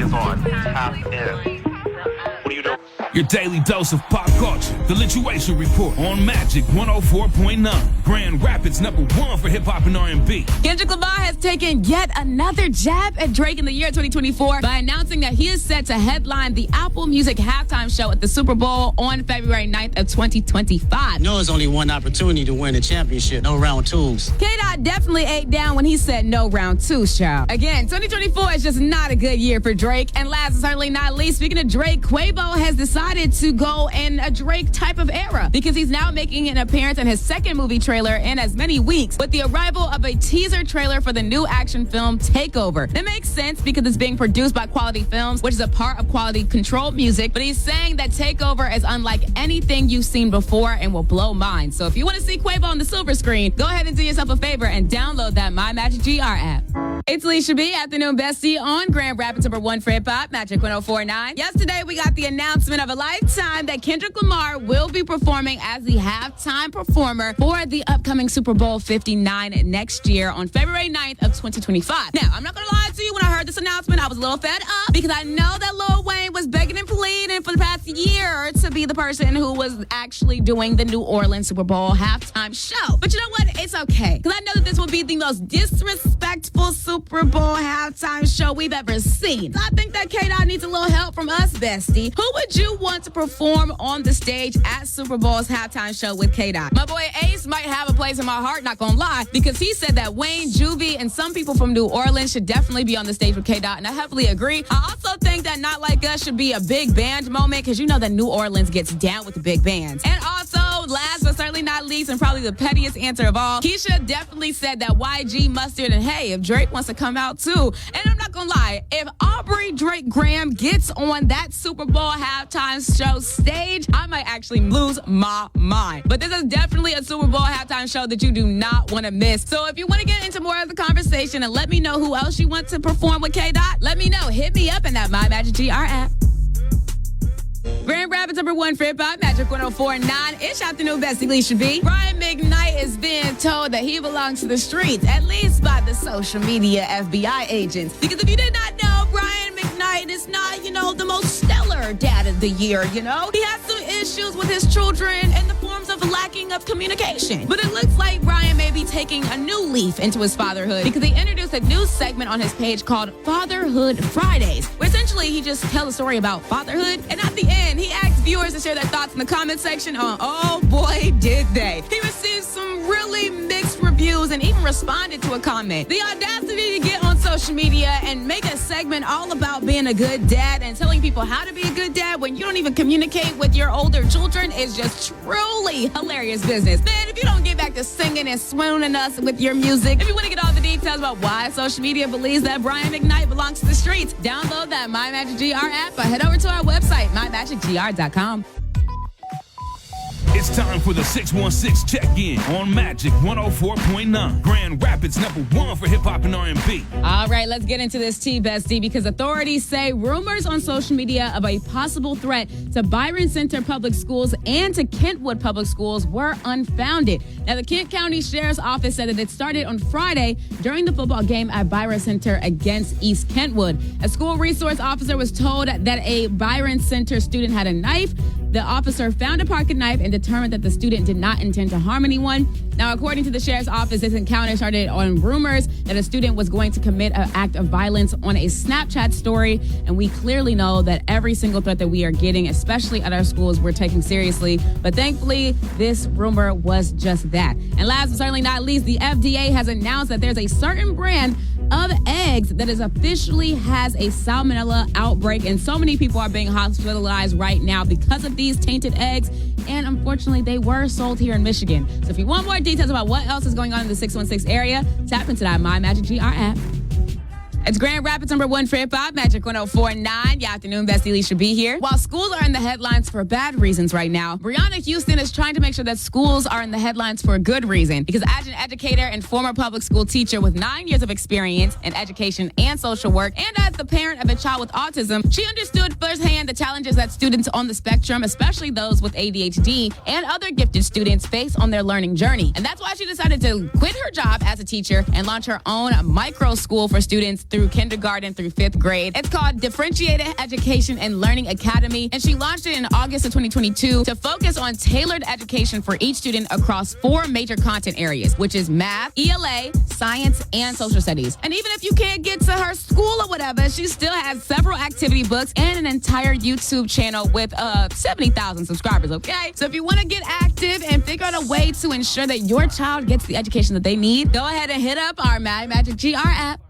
is on Tap In. What do you do? Your daily dose of pop culture. The Lituation Report on Magic 104.9. Grand Rapids #1 for hip-hop and R&B. Kendrick Lamar has taken yet another jab at Drake in the year 2024 by announcing that he is set to headline the Apple Music halftime show at the Super Bowl on February 9th of 2025. No, it's only one opportunity to win a championship. No round twos. K-Dot definitely ate down when he said no round twos, child. Again, 2024 is just not a good year for Drake. And last but certainly not least, speaking of Drake, Quavo has decided to go in a Drake type of era because he's now making an appearance in his second movie trailer in as many weeks with the arrival of a teaser trailer for the new action film Takeover. It makes sense because it's being produced by Quality Films, which is a part of Quality Control Music, but he's saying that Takeover is unlike anything you've seen before and will blow minds. So if you want to see Quavo on the silver screen, go ahead and do yourself a favor and download that My Magic GR app. It's Lisha B, Afternoon Bestie on Grand Rapids #1 for hip-hop, Magic 104.9. Yesterday, we got the announcement of a lifetime that Kendrick Lamar will be performing as the halftime performer for the upcoming Super Bowl 59 next year on February 9th of 2025. Now, I'm not going to lie to you, when I heard this announcement, I was a little fed up because I know that Lil Wayne was begging and pleading for the past year to be the person who was actually doing the New Orleans Super Bowl halftime show. But you know what? It's okay, because I know that this will be the most disrespectful Super Bowl halftime show we've ever seen. So I think that K-Dot needs a little help from us, bestie. Who would you want to perform on the stage at Super Bowl's halftime show with K-Dot? My boy Ace might have a place in my heart, not gonna lie, because he said that Wayne, Juvie, and some people from New Orleans should definitely be on the stage with K-Dot, and I heavily agree. I also think that Not Like Us should be a big band moment, because you know that New Orleans gets down with the big bands. And also, last but certainly not least, and probably the pettiest answer of all, Keisha definitely said that YG Mustard, and hey, if Drake wants to come out too. And I'm not gonna lie, if Aubrey Drake Graham gets on that Super Bowl halftime show stage, I might actually lose my mind. But this is definitely a Super Bowl halftime show that you do not want to miss. So if you want to get into more of the conversation and let me know who else you want to perform with K-Dot, let me know. Hit me up in that My Magic GR app. Grand Rapids #1 for hip-hop, Magic 104.9. It's Afternoon Bestie, Lisha B. Brian McKnight is being told that he belongs to the streets, at least by the social media FBI agents. Because if you did not know, Brian McKnight is not, the most stellar dad of the year, He has some issues with his children in the forms of lacking of communication. But it looks like Brian may be taking a new leaf into his fatherhood because he introduced a new segment on his page called Fatherhood Fridays, where essentially he just tells a story about fatherhood, and at the end, he asked viewers to share their thoughts in the comment section on, oh boy, did they. He received some really mixed reviews and even responded to a comment. The audacity to get on social media and make a segment all about being a good dad and telling people how to be a good dad when you don't even communicate with your older children is just truly hilarious business. Man, if you don't get back to singing and swooning us with your music, if you want to get all the details about why social media believes that Brian McKnight belongs to the streets, download that My Magic GR app or head over to our website, mymagicgr.com. It's time for the 616 check-in on Magic 104.9. Grand Rapids #1 for hip-hop and R&B. All right, let's get into this tea, bestie, because authorities say rumors on social media of a possible threat to Byron Center Public Schools and to Kentwood Public Schools were unfounded. Now, the Kent County Sheriff's Office said that it started on Friday during the football game at Byron Center against East Kentwood. A school resource officer was told that a Byron Center student had a knife. The officer found a pocket knife and determined that the student did not intend to harm anyone. Now, according to the sheriff's office, this encounter started on rumors that a student was going to commit an act of violence on a Snapchat story. And we clearly know that every single threat that we are getting, especially at our schools, we're taking seriously. But thankfully, this rumor was just that. And last but certainly not least, the FDA has announced that there's a certain brand of eggs that is officially has a salmonella outbreak, and so many people are being hospitalized right now because of these tainted eggs, and unfortunately they were sold here in Michigan. So if you want more details about what else is going on in the 616 area, tap into that My Magic GR app. It's Grand Rapids #1 for hip-hop, Magic 104.9. Your Afternoon Bestie, Lisha B here. While schools are in the headlines for bad reasons right now, Brianna Houston is trying to make sure that schools are in the headlines for a good reason. Because as an educator and former public school teacher with 9 years of experience in education and social work, and as the parent of a child with autism, she understood firsthand the challenges that students on the spectrum, especially those with ADHD and other gifted students, face on their learning journey. And that's why she decided to quit her job as a teacher and launch her own micro school for students through through kindergarten through 5th grade. It's called Differentiated Education and Learning Academy, and she launched it in August of 2022 to focus on tailored education for each student across 4 major content areas, which is math, ELA, science, and social studies. And even if you can't get to her school or whatever, she still has several activity books and an entire YouTube channel with 70,000 subscribers, okay? So if you want to get active and figure out a way to ensure that your child gets the education that they need, go ahead and hit up our Mad Magic GR app.